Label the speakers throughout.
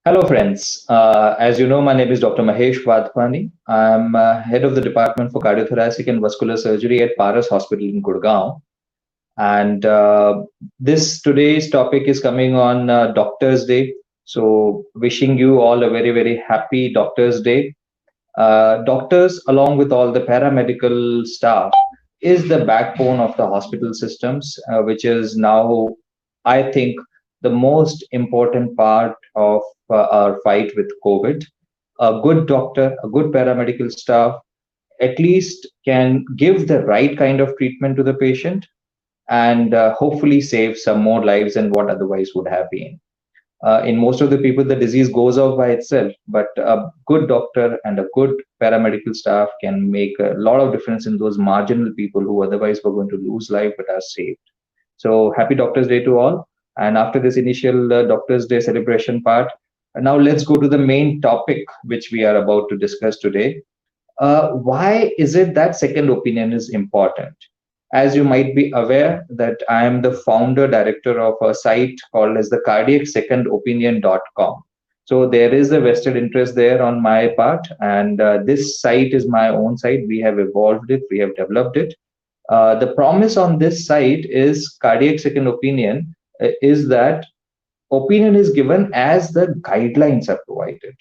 Speaker 1: Hello, friends. As you know, my name is Dr. Mahesh Wadhwani. I'm head of the Department for Cardiothoracic and Vascular Surgery at Paras Hospital in Gurgaon. And this today's topic is coming on Doctor's Day. So, wishing you all a very, very happy Doctor's Day. Doctors, along with all the paramedical staff, is the backbone of the hospital systems, which is now, I think, the most important part of our fight with COVID. A good doctor, a good paramedical staff, at least can give the right kind of treatment to the patient and hopefully save some more lives than what otherwise would have been. In most of the people, the disease goes off by itself, but a good doctor and a good paramedical staff can make a lot of difference in those marginal people who otherwise were going to lose life but are saved. So happy Doctors Day to all. And after this initial Doctors Day celebration part, now let's go to the main topic which we are about to discuss today. Why is it that second opinion is important? As you might be aware that I am the founder director of a site called as the cardiacsecondopinion.com. So there is a vested interest there on my part, and this site is my own site. We have evolved it, we have developed it. The promise on this site is cardiac second opinion is that opinion is given as the guidelines are provided.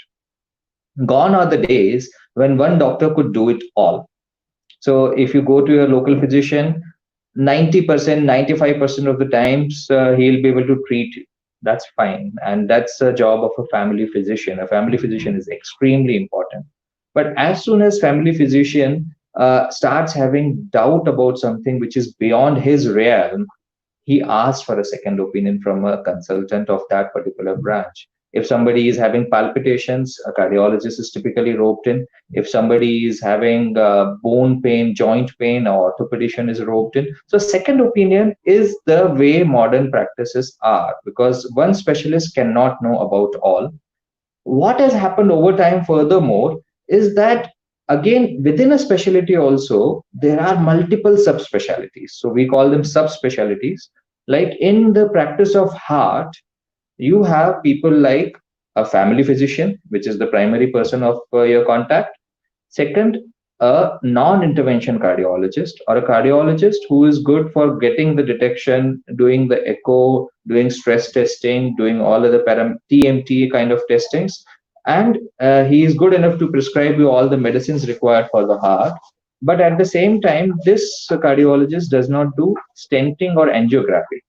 Speaker 1: Gone are the days when one doctor could do it all. So if you go to your local physician, 90%, 95% of the times he'll be able to treat you. That's fine. And that's a job of a family physician. A family physician is extremely important. But as soon as family physician starts having doubt about something which is beyond his realm, he asks for a second opinion from a consultant of that particular branch. If somebody is having palpitations, a cardiologist is typically roped in. If somebody is having bone pain, joint pain, or orthopedician is roped in. So second opinion is the way modern practices are, because one specialist cannot know about all. What has happened over time furthermore is that again within a specialty also there are multiple subspecialties, so we call them subspecialties. Like in the practice of heart, you have people like a family physician, which is the primary person of your contact. Second, a non-intervention cardiologist or a cardiologist who is good for getting the detection, doing the echo, doing stress testing, doing all of the TMT kind of testings. And he is good enough to prescribe you all the medicines required for the heart. But at the same time, this cardiologist does not do stenting or angiography.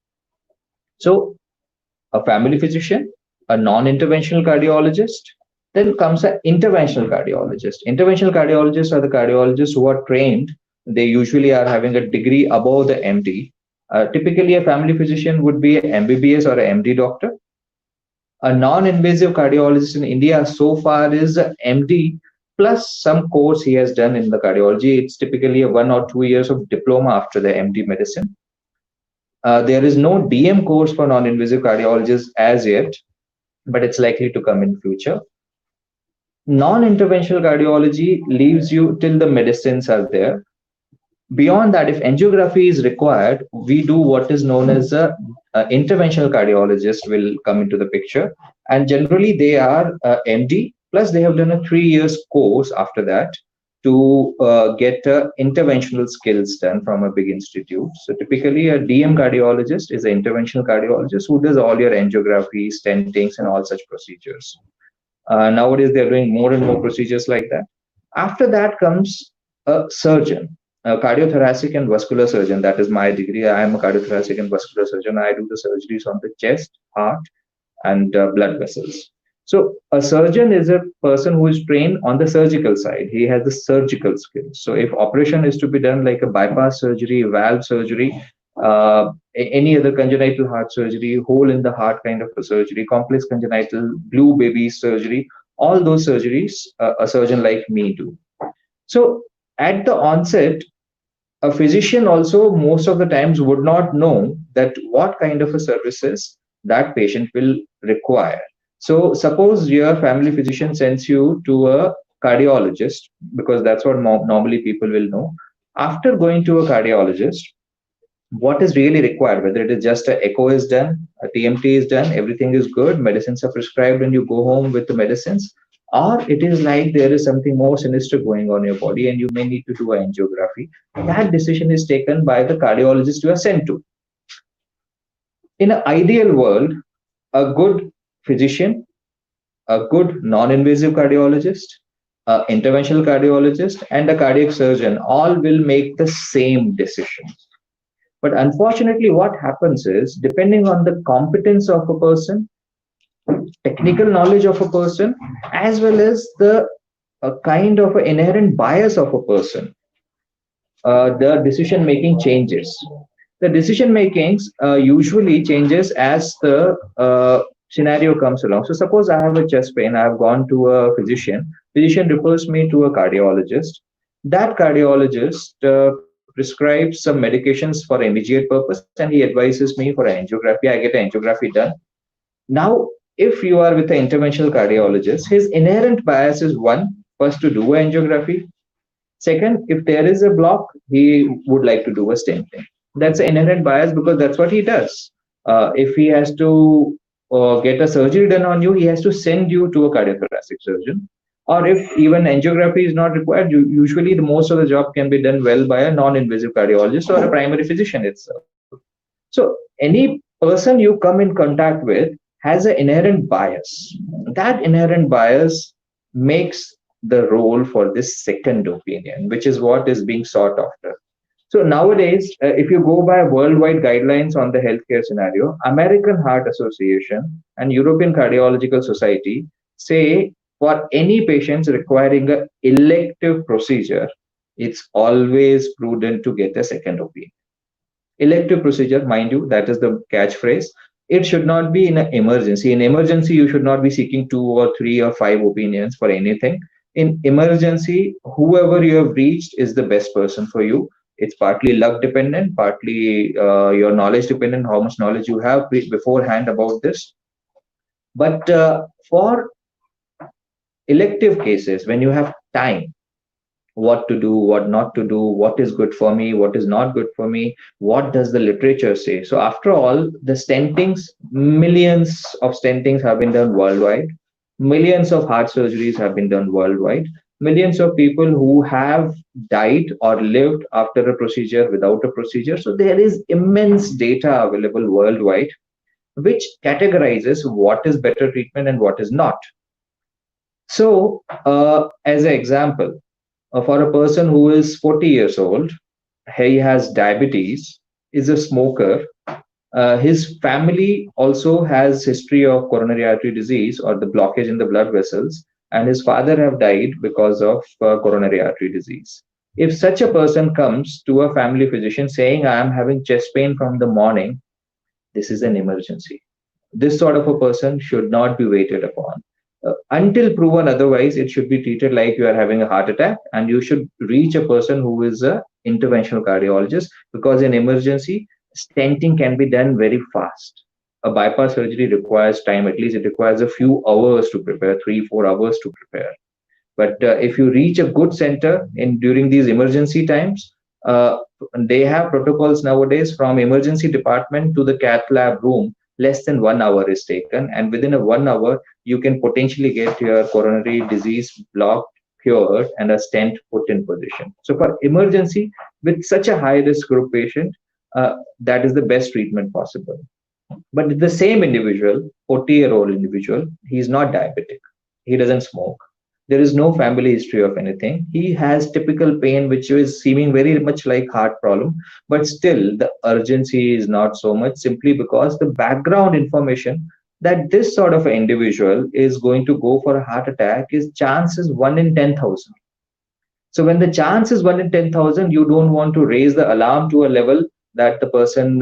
Speaker 1: So a family physician, a non-interventional cardiologist, then comes an interventional cardiologist. Interventional cardiologists are the cardiologists who are trained. They usually are having a degree above the MD. Typically, a family physician would be an MBBS or an MD doctor. A non-invasive cardiologist in India so far is a MD plus some course he has done in the cardiology. It's typically a 1 or 2 years of diploma after the MD medicine. There is no DM course for non-invasive cardiologists as yet, but it's likely to come in future. Non-interventional cardiology leaves you till the medicines are there. Beyond that, if angiography is required, we do what is known as a interventional cardiologist will come into the picture. And generally they are MD, plus they have done a 3 years course after that to get interventional skills done from a big institute. So typically a DM cardiologist is an interventional cardiologist who does all your angiography, stentings, and all such procedures. Nowadays, they're doing more and more procedures like that. After that comes a surgeon, a cardiothoracic and vascular surgeon. That is my degree. I am a cardiothoracic and vascular surgeon. I do the surgeries on the chest, heart, and blood vessels. So a surgeon is a person who is trained on the surgical side. He has the surgical skills. So if operation is to be done like a bypass surgery, valve surgery, any other congenital heart surgery, hole in the heart kind of a surgery, complex congenital, blue baby surgery, all those surgeries a surgeon like me do. So at the onset, a physician also most of the times would not know that what kind of a services that patient will require. So suppose your family physician sends you to a cardiologist, because that's what normally people will know. After going to a cardiologist, what is really required, whether it is just an echo is done, A TMT is done, everything is good, medicines are prescribed, and you go home with the medicines. Or it is like there is something more sinister going on in your body, and you may need to do an angiography. That decision is taken by the cardiologist you are sent to. In an ideal world, a good physician, a good non-invasive cardiologist, a interventional cardiologist, and a cardiac surgeon all will make the same decisions. But unfortunately, what happens is, depending on the competence of a person, technical knowledge of a person, as well as the kind of inherent bias of a person, the decision making changes. The decision makings usually changes as the scenario comes along. So suppose I have a chest pain, I have gone to a physician. Physician refers me to a cardiologist. That cardiologist prescribes some medications for immediate purpose, and he advises me for an angiography. I get an angiography done. Now, if you are with an interventional cardiologist, his inherent bias is one, first to do an angiography. Second, if there is a block, he would like to do a stenting. That's an inherent bias because that's what he does. If he has to get a surgery done on you, he has to send you to a cardiothoracic surgeon. Or if even angiography is not required, usually the most of the job can be done well by a non-invasive cardiologist or a primary physician itself. So any person you come in contact with has an inherent bias. That inherent bias makes the role for this second opinion, which is what is being sought after. So nowadays, if you go by worldwide guidelines on the healthcare scenario, American Heart Association and European Cardiological Society say for any patients requiring an elective procedure, it's always prudent to get a second opinion. Elective procedure, mind you, that is the catchphrase. It should not be in an emergency. In emergency, you should not be seeking two or three or five opinions for anything. In emergency, whoever you have reached is the best person for you. It's partly luck dependent, partly your knowledge dependent, how much knowledge you have beforehand about this. But for elective cases, when you have time, what to do, what not to do, what is good for me, what is not good for me, what does the literature say. So after all, the stentings, millions of stentings have been done worldwide, millions of heart surgeries have been done worldwide, millions of people who have died or lived after a procedure, without a procedure. So there is immense data available worldwide which categorizes what is better treatment and what is not. So as an example, for a person who is 40 years old, he has diabetes, is a smoker, his family also has history of coronary artery disease or the blockage in the blood vessels, and his father have died because of coronary artery disease. If such a person comes to a family physician saying, I am having chest pain from the morning, this is an emergency. This sort of a person should not be waited upon. Until proven otherwise, it should be treated like you are having a heart attack, and you should reach a person who is a interventional cardiologist, because in emergency, stenting can be done very fast. A bypass surgery requires time, at least it requires a few hours to prepare, 3 4 hours to prepare. But if you reach a good center in during these emergency times, uh, they have protocols nowadays from emergency department to the cath lab room. Less than 1 hour is taken, and within a 1 hour, you can potentially get your coronary disease blocked, cured, and a stent put in position. So for emergency with such a high risk group patient, that is the best treatment possible. But the same individual, 40-year-old individual, he is not diabetic. He doesn't smoke. There is no family history of anything. He has typical pain, which is seeming very much like heart problem, but still the urgency is not so much, simply because the background information that this sort of individual is going to go for a heart attack is chances 1 in 10,000. So when the chance is 1 in 10,000, you don't want to raise the alarm to a level that the person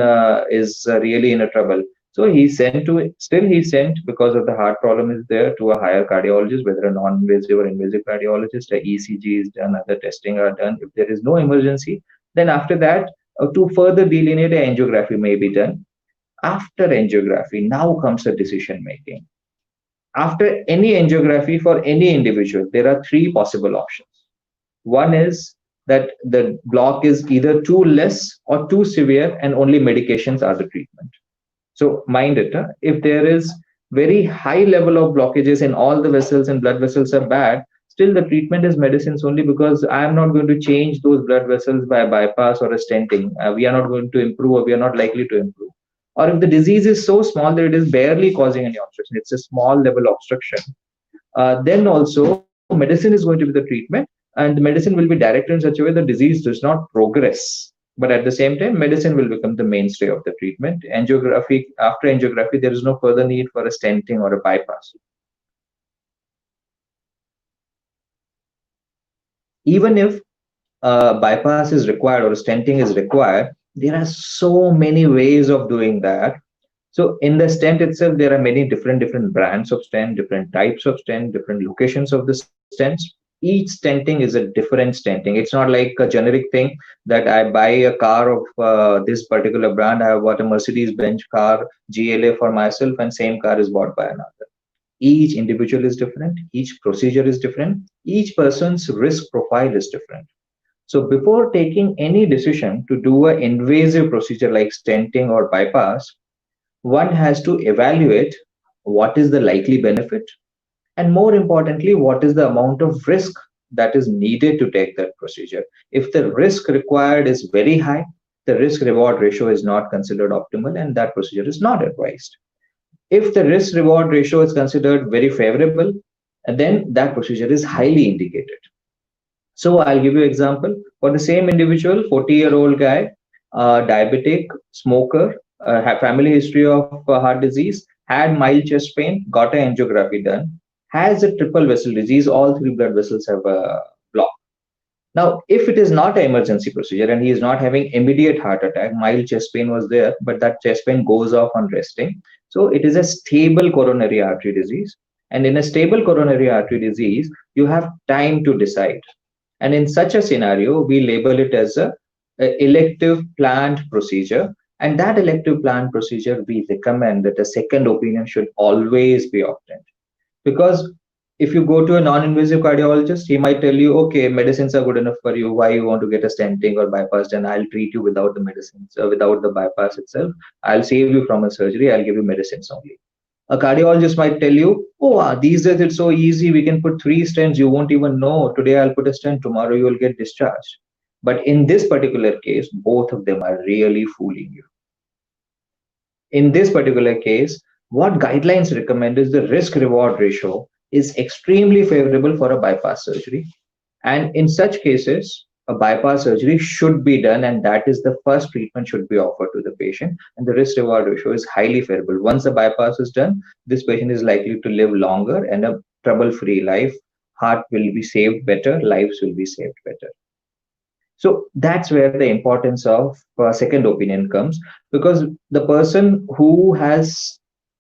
Speaker 1: is really in a trouble. So he's sent to, still he's sent because of the heart problem is there, to a higher cardiologist, whether a non-invasive or invasive cardiologist. A ECG is done, other testing are done. If there is no emergency, then after that, to further delineate, a angiography may be done. After angiography, now comes the decision making. After any angiography for any individual, there are three possible options. One is that the block is either too less or too severe, and only medications are the treatment. So mind it, if there is very high level of blockages in all the vessels and blood vessels are bad, still the treatment is medicines only, because I am not going to change those blood vessels by bypass or a stenting. We are not going to improve, or we are not likely to improve. Or if the disease is so small that it is barely causing any obstruction, it's a small level obstruction, then also medicine is going to be the treatment, and the medicine will be directed in such a way the disease does not progress. But at the same time, medicine will become the mainstay of the treatment. Angiography, after angiography, there is no further need for a stenting or a bypass. Even if bypass is required or stenting is required, there are so many ways of doing that. So in the stent itself, there are many different brands of stent, different types of stent, different locations of the stents. Each stenting is a different stenting. It's not like a generic thing that I buy a car of this particular brand. I have bought a Mercedes Benz car GLA for myself, and same car is bought by another. Each individual is different. Each procedure is different. Each person's risk profile is different. So before taking any decision to do an invasive procedure like stenting or bypass, one has to evaluate what is the likely benefit, and more importantly, what is the amount of risk that is needed to take that procedure. If the risk required is very high, the risk reward ratio is not considered optimal, and that procedure is not advised. If the risk reward ratio is considered very favorable, then that procedure is highly indicated. So I'll give you an example. For the same individual, 40-year-old guy, diabetic, smoker, have family history of heart disease, had mild chest pain, got an angiography done, has a triple vessel disease, all three blood vessels have blocked. Now, if it is not an emergency procedure and he is not having immediate heart attack, mild chest pain was there, but that chest pain goes off on resting. So it is a stable coronary artery disease. And in a stable coronary artery disease, you have time to decide. And in such a scenario, we label it as a elective planned procedure. And that elective planned procedure, we recommend that a second opinion should always be obtained. Because if you go to a non-invasive cardiologist, he might tell you, okay, medicines are good enough for you. Why you want to get a stenting or bypass? And I'll treat you without the medicines, without the bypass itself. I'll save you from a surgery. I'll give you medicines only. A cardiologist might tell you, oh, these days it's so easy. We can put three stents. You won't even know. Today I'll put a stent. Tomorrow you will get discharged. But in this particular case, both of them are really fooling you. In this particular case, what guidelines recommend is the risk reward ratio is extremely favorable for a bypass surgery. And in such cases, a bypass surgery should be done, and that is the first treatment should be offered to the patient. And the risk reward ratio is highly favorable. Once the bypass is done, this patient is likely to live longer and a trouble free life. Heart will be saved better, lives will be saved better. So that's where the importance of second opinion comes, because the person who has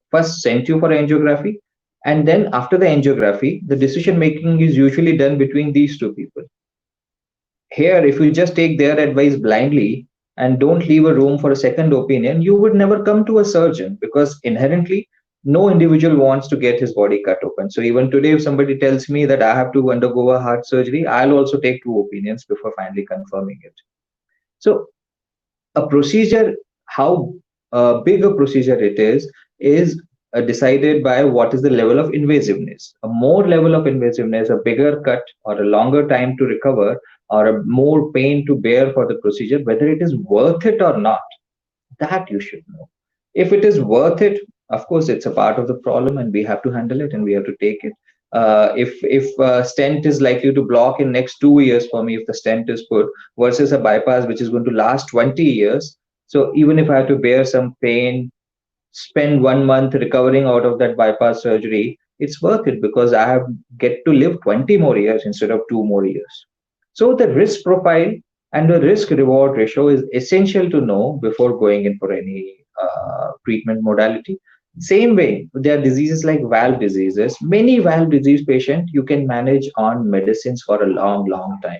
Speaker 1: first sent you for angiography, and then after the angiography, the decision making is usually done between these two people. Here, if you just take their advice blindly and don't leave a room for a second opinion, you would never come to a surgeon, because inherently no individual wants to get his body cut open. So even today, if somebody tells me that I have to undergo a heart surgery, I'll also take two opinions before finally confirming it. So a procedure, how big a procedure it is decided by what is the level of invasiveness. A more level of invasiveness, a bigger cut, or a longer time to recover, or a more pain to bear for the procedure, whether it is worth it or not, that you should know. If it is worth it, of course, it's a part of the problem, and we have to handle it and we have to take it. If stent is likely to block in next 2 years for me, if the stent is put, versus a bypass which is going to last 20 years, so even if I have to bear some pain, spend 1 month recovering out of that bypass surgery, it's worth it, because I have get to live 20 more years instead of 2 more years. So the risk profile and the risk reward ratio is essential to know before going in for any treatment modality. Same way, there are diseases like valve diseases. Many valve disease patients you can manage on medicines for a long time,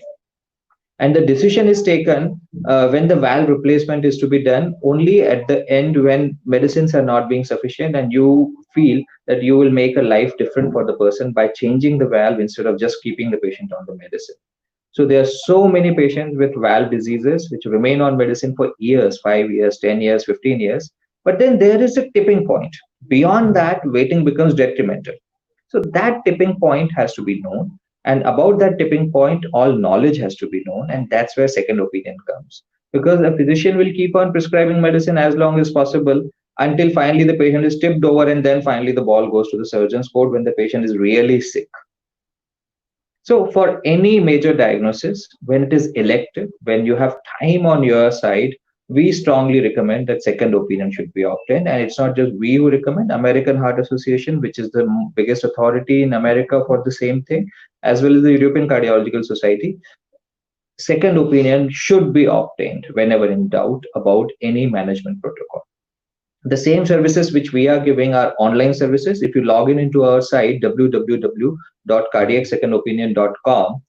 Speaker 1: and the decision is taken when the valve replacement is to be done only at the end, when medicines are not being sufficient and you feel that you will make a life different for the person by changing the valve instead of just keeping the patient on the medicine. So there are so many patients with valve diseases which remain on medicine for years, 5 years, 10 years, 15 years, But then there is a tipping point. Beyond that, waiting becomes detrimental. So that tipping point has to be known. And about that tipping point, all knowledge has to be known. And that's where second opinion comes. Because a physician will keep on prescribing medicine as long as possible until finally the patient is tipped over, and then finally the ball goes to the surgeon's court when the patient is really sick. So, for any major diagnosis, when it is elective, when you have time on your side, we strongly recommend that second opinion should be obtained. And it's not just we who recommend. American Heart Association, which is the biggest authority in America for the same thing, as well as the European Cardiological Society, second opinion should be obtained whenever in doubt about any management protocol. The same services which we are giving are online services. If you log in into our site www.cardiacsecondopinion.com,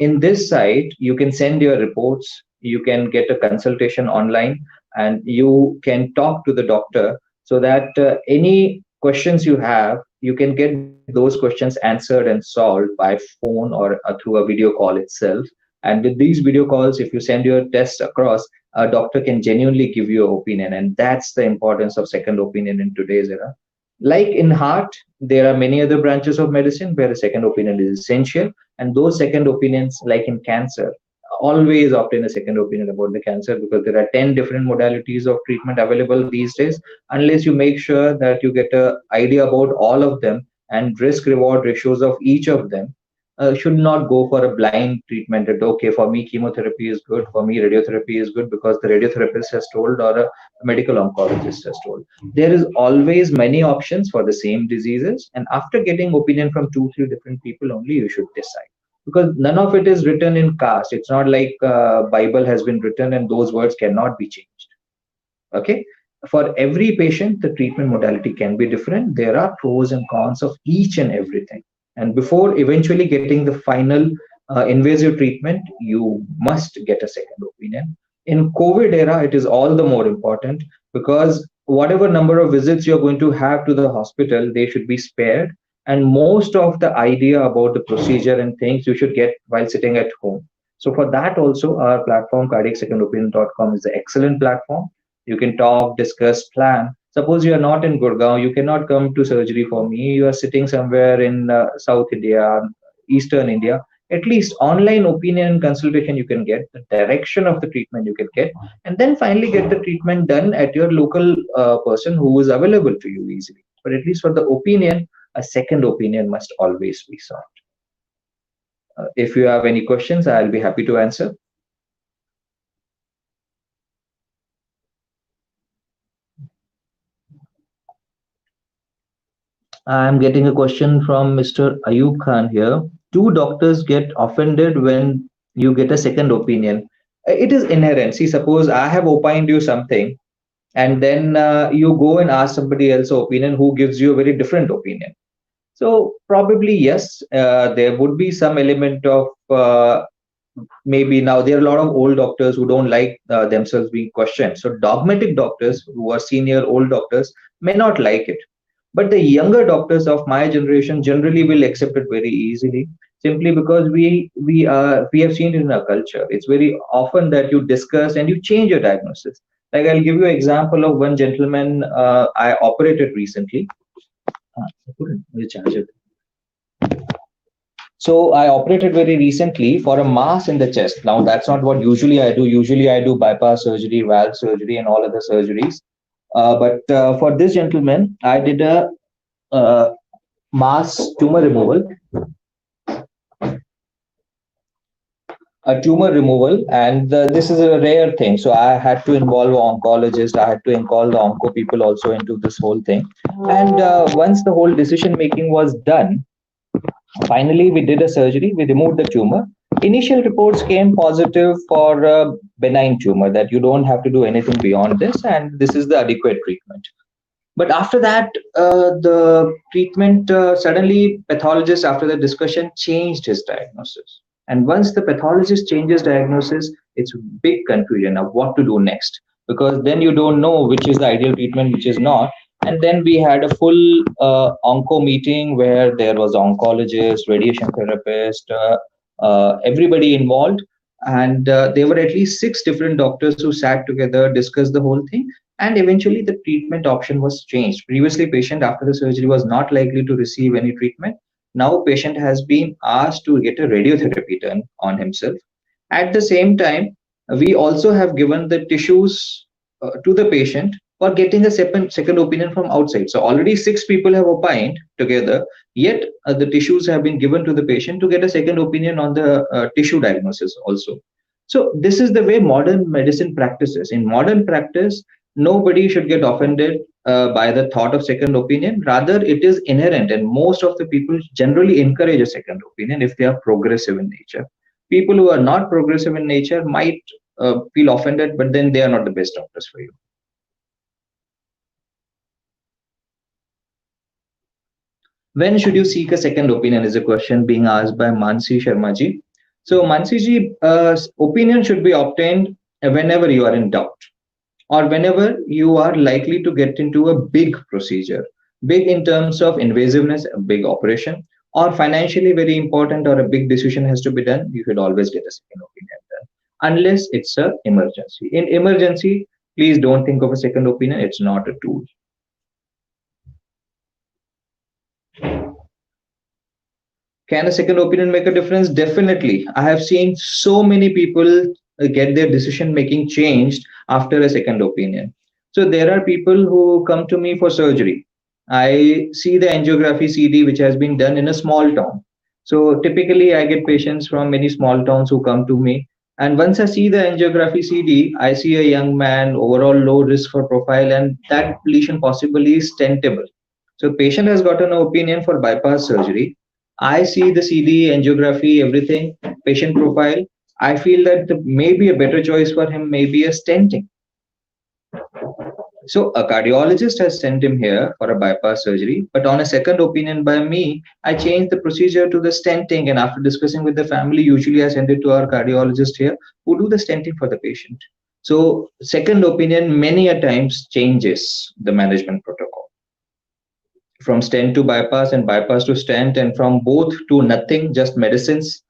Speaker 1: in this site you can send your reports, you can get a consultation online, and you can talk to the doctor so that any questions you have, you can get those questions answered and solved by phone or through a video call itself. And with these video calls, if you send your tests across, a doctor can genuinely give you an opinion. And that's the importance of second opinion in today's era. Like in heart, there are many other branches of medicine where a second opinion is essential. And those second opinions, like in cancer, always obtain a second opinion about the cancer, because there are 10 different modalities of treatment available these days. Unless you make sure that you get an idea about all of them and risk reward ratios of each of them, should not go for a blind treatment that, okay, for me chemotherapy is good, for me radiotherapy is good because the radiotherapist has told or a medical oncologist has told. There is always many options for the same diseases, and after getting opinion from 2 3 different people only, you should decide, because none of it is written in cast. It's not like Bible has been written and those words cannot be changed. Okay, for every patient the treatment modality can be different. There are pros and cons of each and everything, and before eventually getting the final invasive treatment, you must get a second opinion. In COVID era, it is all the more important, because whatever number of visits you're going to have to the hospital, they should be spared, and most of the idea about the procedure and things you should get while sitting at home. So for that also, our platform cardiacsecondopinion.com is an excellent platform. You can talk, discuss, plan. Suppose you are not in Gurgaon, you cannot come to surgery for me. You are sitting somewhere in South India, Eastern India. At least online opinion and consultation you can get, the direction of the treatment you can get, and then finally get the treatment done at your local person who is available to you easily. But at least for the opinion, a second opinion must always be sought. If you have any questions, I'll be happy to answer. I'm getting a question from Mr. Ayub Khan here. Do doctors get offended when you get a second opinion? It is inherent. See, suppose I have opined you something, and then you go and ask somebody else's opinion who gives you a very different opinion. So probably yes, there would be some element of maybe. Now there are a lot of old doctors who don't like themselves being questioned. So dogmatic doctors who are senior old doctors may not like it, but the younger doctors of my generation generally will accept it very easily, simply because we have seen it in our culture. It's very often that you discuss and you change your diagnosis. Like, I'll give you an example of one gentleman I operated recently. I couldn't recharge it. So I operated very recently for a mass in the chest. Now that's not what usually I do. Usually I do bypass surgery, valve surgery, and all other surgeries. But for this gentleman, I did a mass tumor removal, and this is a rare thing. So I had to involve an oncologist. I had to involve the onco people also into this whole thing. And once the whole decision making was done, finally we did a surgery. We removed the tumor. Initial reports came positive for a benign tumor, that you don't have to do anything beyond this, and this is the adequate treatment. But after that, the treatment, suddenly pathologist, after the discussion, changed his diagnosis. And once the pathologist changes diagnosis, it's big confusion of what to do next, because then you don't know which is the ideal treatment, which is not. And then we had a full onco meeting where there was oncologist, radiation therapist, everybody involved. And there were at least 6 different doctors who sat together, discussed the whole thing. And eventually the treatment option was changed. Previously, patient after the surgery was not likely to receive any treatment. Now patient has been asked to get a radiotherapy done on himself. At the same time, we also have given the tissues to the patient for getting a second opinion from outside. So already six people have opined together, yet the tissues have been given to the patient to get a second opinion on the tissue diagnosis also. So this is the way modern medicine practices. In modern practice, nobody should get offended by the thought of second opinion. Rather, it is inherent, and most of the people generally encourage a second opinion if they are progressive in nature. People who are not progressive in nature might feel offended, but then they are not the best doctors for you. When should you seek a second opinion is a question being asked by Mansi Sharma ji. So Mansi ji, opinion should be obtained whenever you are in doubt, or whenever you are likely to get into a big procedure, big in terms of invasiveness, a big operation, or financially very important, or a big decision has to be done, you should always get a second opinion done, unless it's a emergency. In emergency, please don't think of a second opinion. It's not a tool. Can a second opinion make a difference? Definitely. I have seen so many people get their decision making changed after a second opinion. So there are people who come to me for surgery. I see the angiography CD which has been done in a small town. So typically I get patients from many small towns who come to me. And once I see the angiography CD, I see a young man, overall low risk for profile, and that lesion possibly is stentable. So patient has gotten an opinion for bypass surgery. I see the CD, angiography, everything, patient profile. I feel that maybe a better choice for him may be a stenting. So a cardiologist has sent him here for a bypass surgery, but on a second opinion by me, I changed the procedure to the stenting. And after discussing with the family, usually I send it to our cardiologist here who do the stenting for the patient. So second opinion many a times changes the management protocol from stent to bypass and bypass to stent, and from both to nothing, just medicines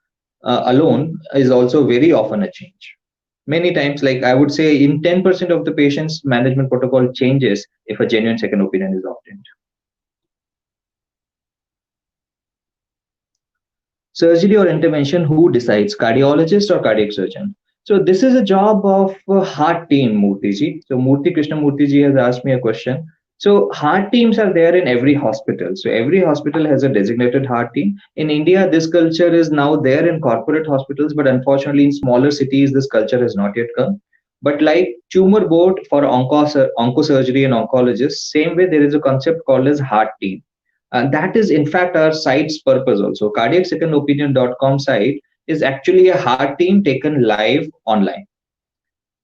Speaker 1: alone is also very often a change. Many times, like I would say, in 10% of the patients, management protocol changes if a genuine second opinion is obtained. Surgery or intervention, who decides, cardiologist or cardiac surgeon? So this is a job of heart team, Murthy ji. So Murthy Krishnamurthy ji has asked me a question. So heart teams are there in every hospital. So every hospital has a designated heart team. In India, this culture is now there in corporate hospitals, but unfortunately in smaller cities, this culture has not yet come. But like tumor board for oncosurgery and oncologists, same way there is a concept called as heart team. And that is, in fact, our site's purpose also. Cardiacsecondopinion.com site is actually a heart team taken live online.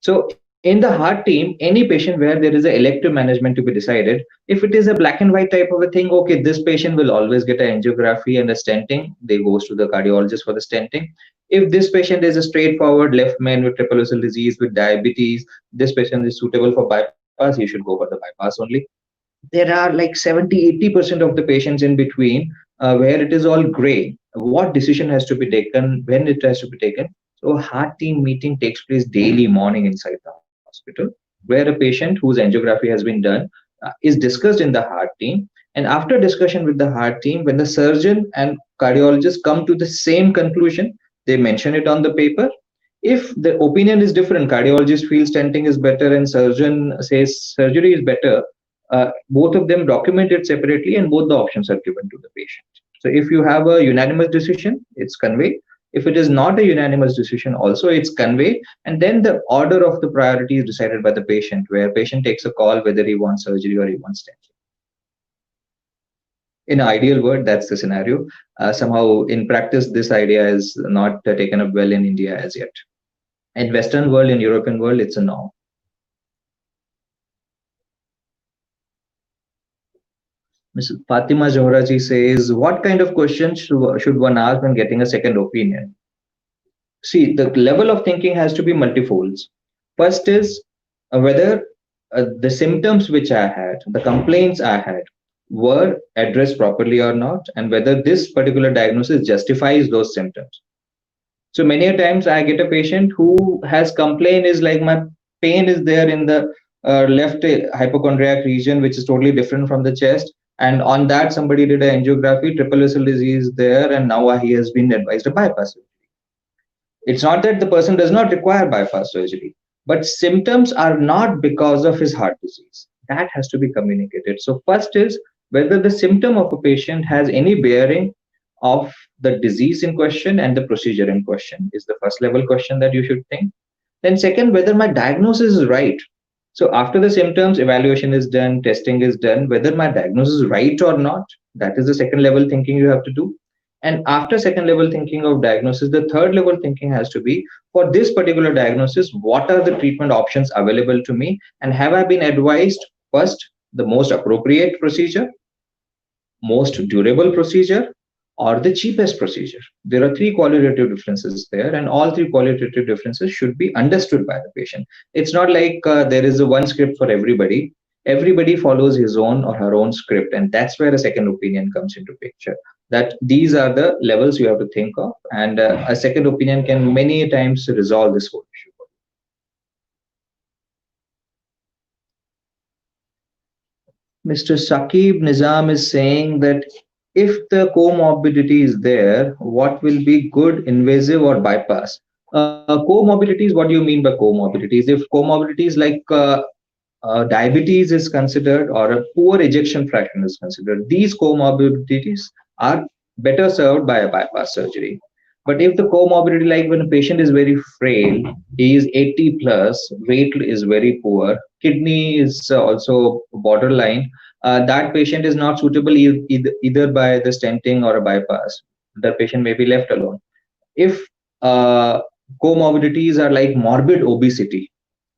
Speaker 1: So in the heart team, any patient where there is an elective management to be decided, if it is a black and white type of a thing, okay, this patient will always get an angiography and a stenting. They goes to the cardiologist for the stenting. If this patient is a straightforward left man with triple vessel disease with diabetes, this patient is suitable for bypass, you should go for the bypass only. There are like 70-80% of the patients in between where it is all gray. What decision has to be taken, when it has to be taken? So heart team meeting takes place daily morning inside the hospital, where a patient whose angiography has been done is discussed in the heart team. And after discussion with the heart team, when the surgeon and cardiologist come to the same conclusion, they mention it on the paper. If the opinion is different, cardiologist feels stenting is better and surgeon says surgery is better, both of them document it separately and both the options are given to the patient. So if you have a unanimous decision, it's conveyed. If it is not a unanimous decision, also it's conveyed. And then the order of the priority is decided by the patient, where patient takes a call whether he wants surgery or he wants stenting. In an ideal world, that's the scenario. Somehow in practice, this idea is not taken up well in India as yet. In Western world, in European world, it's a norm. Ms. Fatima Johraji says, what kind of questions should one ask when getting a second opinion? See, the level of thinking has to be multifold. First is whether the symptoms which I had, the complaints I had, were addressed properly or not, and whether this particular diagnosis justifies those symptoms. So many a times I get a patient who has complained is like my pain is there in the left hypochondriac region, which is totally different from the chest. And on that, somebody did an angiography, triple vessel disease there, and now he has been advised a bypass. It's not that the person does not require bypass surgery, but symptoms are not because of his heart disease. That has to be communicated. So, first is whether the symptom of a patient has any bearing of the disease in question and the procedure in question is the first level question that you should think. Then, second, whether my diagnosis is right. So, after the symptoms, evaluation is done, testing is done, whether my diagnosis is right or not, that is the second level thinking you have to do. And after second level thinking of diagnosis, the third level thinking has to be for this particular diagnosis, what are the treatment options available to me? And have I been advised first the most appropriate procedure, most durable procedure, or the cheapest procedure? There are three qualitative differences there, and all three qualitative differences should be understood by the patient. It's not like there is a one script for everybody. Everybody follows his own or her own script, and that's where a second opinion comes into picture. That these are the levels you have to think of, and a second opinion can many times resolve this whole issue. Mr. Saqib Nizam is saying that if the comorbidity is there, what will be good, invasive, or bypass? Comorbidities, what do you mean by comorbidities? If comorbidities like diabetes is considered or a poor ejection fraction is considered, these comorbidities are better served by a bypass surgery. But if the comorbidity, like when a patient is very frail, he is 80 plus, weight is very poor, kidney is also borderline, that patient is not suitable either by the stenting or a bypass. The patient may be left alone. If comorbidities are like morbid obesity,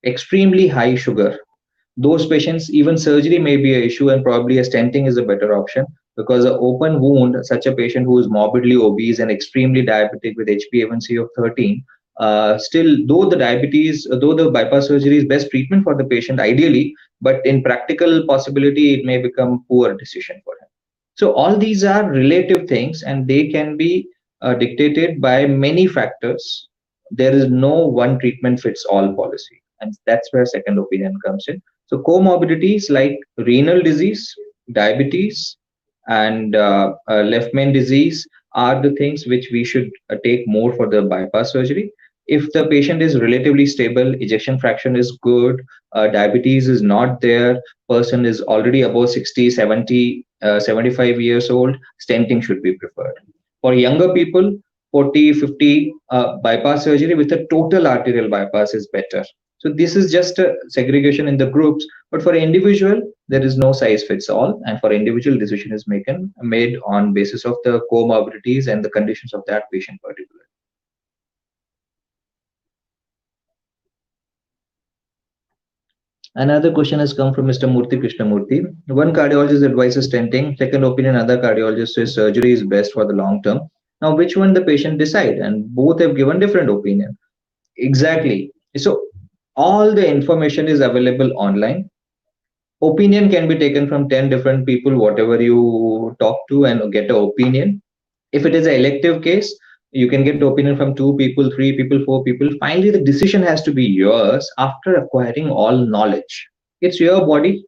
Speaker 1: extremely high sugar, those patients, even surgery may be an issue, and probably a stenting is a better option because an open wound, such a patient who is morbidly obese and extremely diabetic with HbA1c of 13, still, though the diabetes, though the bypass surgery is best treatment for the patient ideally, but in practical possibility, it may become poor decision for him. So all these are relative things, and they can be dictated by many factors. There is no one treatment fits all policy, and that's where second opinion comes in. So comorbidities like renal disease, diabetes, and left main disease are the things which we should take more for the bypass surgery. If the patient is relatively stable, ejection fraction is good, diabetes is not there, person is already above 60, 70, 75 years old, stenting should be preferred. For younger people, 40, 50, bypass surgery with a total arterial bypass is better. So this is just a segregation in the groups, but for individual, there is no size fits all, and for individual, decision is made on basis of the comorbidities and the conditions of that patient particularly. Another question has come from Mr. Murthy Krishnamurthy. One cardiologist advises stenting, second opinion, another cardiologist says surgery is best for the long term. Now, which one the patient decide? And both have given different opinion. Exactly. So all the information is available online. Opinion can be taken from 10 different people, whatever you talk to, and get an opinion. If it is an elective case, you can get opinion from 2 people, 3 people, 4 people. Finally, the decision has to be yours after acquiring all knowledge. It's your body,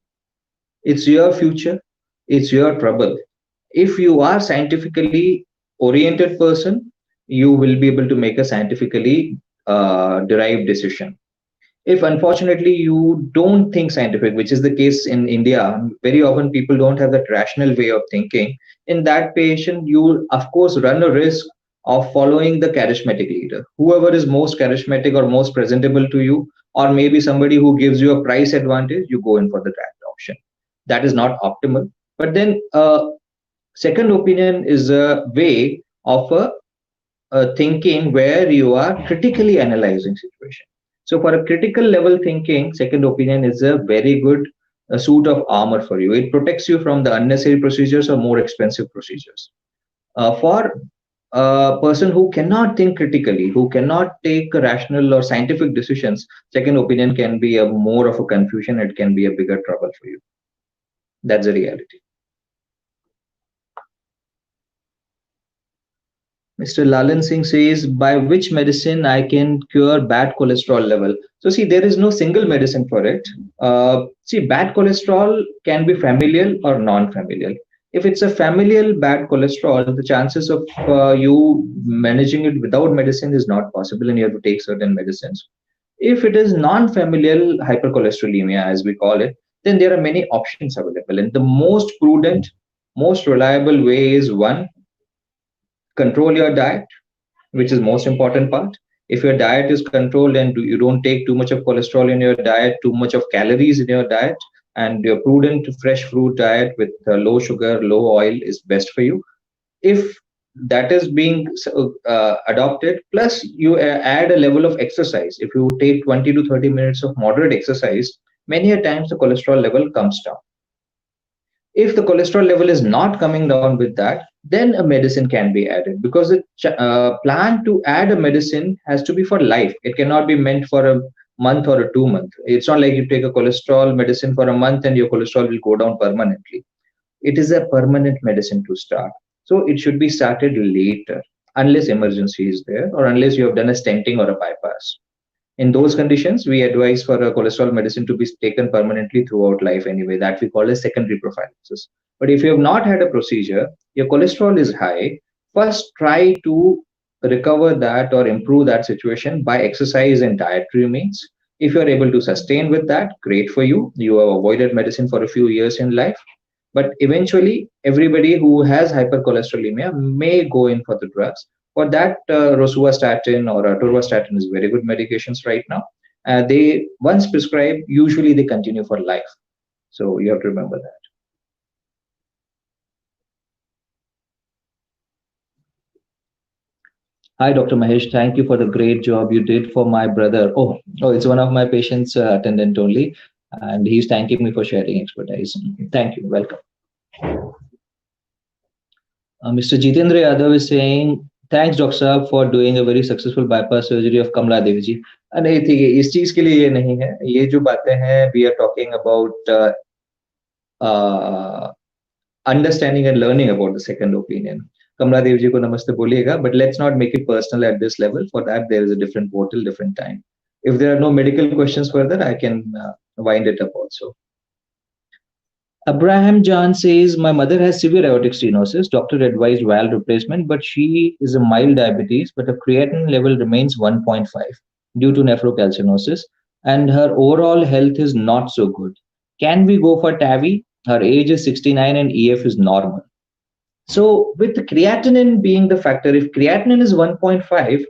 Speaker 1: it's your future, it's your trouble. If you are scientifically oriented person, you will be able to make a scientifically derived decision. If unfortunately you don't think scientific, which is the case in India, very often people don't have that rational way of thinking. In that patient, you of course run a risk of following the charismatic leader, whoever is most charismatic or most presentable to you, or maybe somebody who gives you a price advantage, you go in for the direct option. That is not optimal. But then, second opinion is a way of thinking where you are critically analyzing situation. So for a critical level thinking, second opinion is a very good suit of armor for you. It protects you from the unnecessary procedures or more expensive procedures. For a person who cannot think critically, who cannot take rational or scientific decisions, second opinion can be a more of a confusion. It can be a bigger trouble for you. That's the reality. Mr. Lalan Singh says, by which medicine I can cure bad cholesterol level? So, see, there is no single medicine for it. See, bad cholesterol can be familial or non familial. If it's a familial bad cholesterol, the chances of you managing it without medicine is not possible, and you have to take certain medicines. If it is non familial hypercholesterolemia, as we call it, then there are many options available. And the most prudent, most reliable way is one, control your diet, which is most important part. If your diet is controlled and you don't take too much of cholesterol in your diet, too much of calories in your diet, and your prudent fresh fruit diet with low sugar, low oil is best for you. If that is being adopted, plus you add a level of exercise, if you take 20 to 30 minutes of moderate exercise, many a times the cholesterol level comes down. If the cholesterol level is not coming down with that, then a medicine can be added, because the plan to add a medicine has to be for life. It cannot be meant for a month or a 2 month. It's not like you take a cholesterol medicine for a month and your cholesterol will go down permanently. It is a permanent medicine to start. So it should be started later, unless emergency is there or unless you have done a stenting or a bypass. In those conditions, we advise for a cholesterol medicine to be taken permanently throughout life anyway. That we call a secondary prophylaxis. But if you have not had a procedure, your cholesterol is high, first try to recover that or improve that situation by exercise and dietary means. If you are able to sustain with that, great for you. You have avoided medicine for a few years in life. But eventually, everybody who has hypercholesterolemia may go in for the drugs. For that, rosuvastatin or atorvastatin is very good medications right now. They once prescribed, usually they continue for life. So you have to remember that. Hi, Dr. Mahesh. Thank you for the great job you did for my brother. Oh, it's one of my patients' attendant only, and he's thanking me for sharing expertise. Thank you. Welcome. Mr. Jitendra Yadav is saying, thanks doctor साहब for doing a very successful bypass surgery of कमला देवी जी. नहीं ठीक है, इस चीज के लिए ये नहीं है. ये जो बातें हैं, we are talking about uh, understanding and learning about the second opinion. कमला देवी जी को नमस्ते बोलिएगा, but let's not make it personal at this level. For that, there is a different portal, different time. If there are no medical questions further, I can wind it up also. Abraham John says, my mother has severe aortic stenosis. Doctor advised valve replacement, but she is a mild diabetes, but her creatinine level remains 1.5 due to nephrocalcinosis, and her overall health is not so good. Can we go for TAVI? Her age is 69 and EF is normal. So, with the creatinine being the factor, if creatinine is 1.5,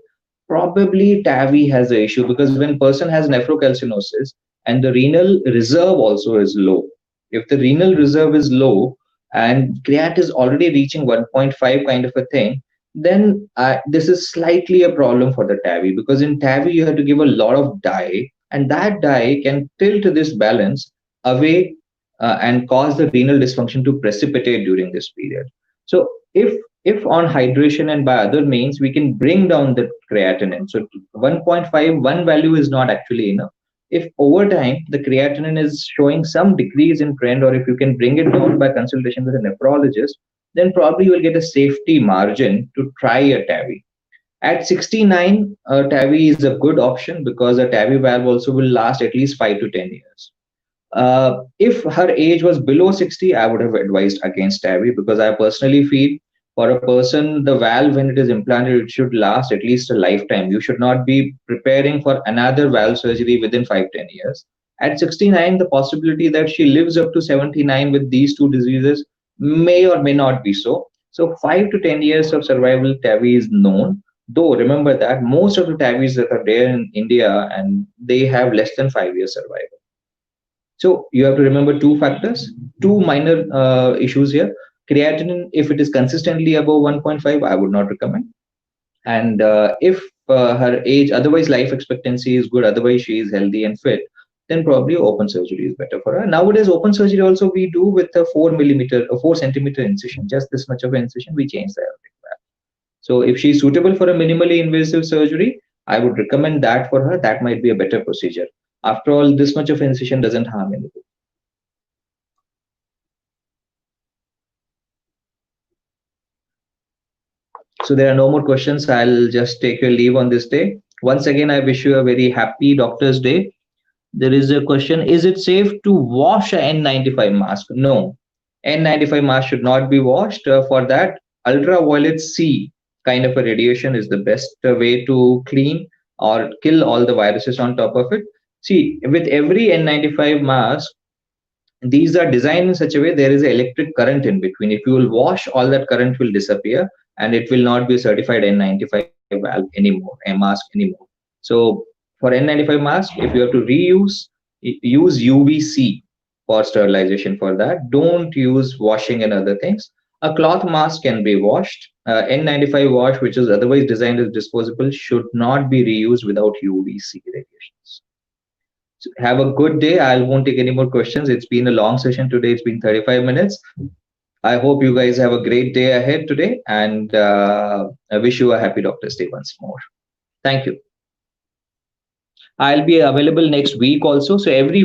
Speaker 1: probably TAVI has an issue, because when person has nephrocalcinosis and the renal reserve also is low, if the renal reserve is low and creat is already reaching 1.5 kind of a thing, then this is slightly a problem for the TAVI, because in TAVI you have to give a lot of dye, and that dye can tilt this balance away and cause the renal dysfunction to precipitate during this period. So if on hydration and by other means we can bring down the creatinine, so 1.5, one value is not actually enough. If over time the creatinine is showing some decrease in trend, or if you can bring it down by consultation with a nephrologist, then probably you will get a safety margin to try a TAVI. At 69, TAVI is a good option, because a TAVI valve also will last at least 5 to 10 years. If her age was below 60, I would have advised against TAVI, because I personally feel for a person, the valve, when it is implanted, it should last at least a lifetime. You should not be preparing for another valve surgery within 5-10 years. At 69, the possibility that she lives up to 79 with these two diseases may or may not be so. So 5 to 10 years of survival TAVI is known. Though remember that most of the TAVIs that are there in India, and they have less than 5 years survival. So you have to remember two factors, two minor issues here. Creatinine, if it is consistently above 1.5, I would not recommend. And if her age, otherwise life expectancy is good, otherwise she is healthy and fit, then probably open surgery is better for her. Nowadays, open surgery also we do with a 4 millimeter, a 4 centimeter incision, just this much of an incision, we change the aortic valve. So if she is suitable for a minimally invasive surgery, I would recommend that for her. That might be a better procedure. After all, this much of incision doesn't harm anything. So there are no more questions. I'll just take your leave on this day. Once again, I wish you a very happy Doctor's Day. There is a question: is it safe to wash a N95 mask? No, N95 mask should not be washed. For that, ultraviolet C kind of a radiation is the best way to clean or kill all the viruses on top of it. See, with every N95 mask, these are designed in such a way there is an electric current in between. If you will wash, all that current will disappear and it will not be a certified N95 valve anymore, a mask anymore. So for N95 mask, if you have to reuse, use UVC for sterilization for that. Don't use washing and other things. A cloth mask can be washed. N95 wash, which is otherwise designed as disposable, should not be reused without UVC radiations. So have a good day. I won't take any more questions. It's been a long session today. It's been 35 minutes. I hope you guys have a great day ahead today, and I wish you a happy Doctor's Day once more. Thank you. I'll be available next week also. So every week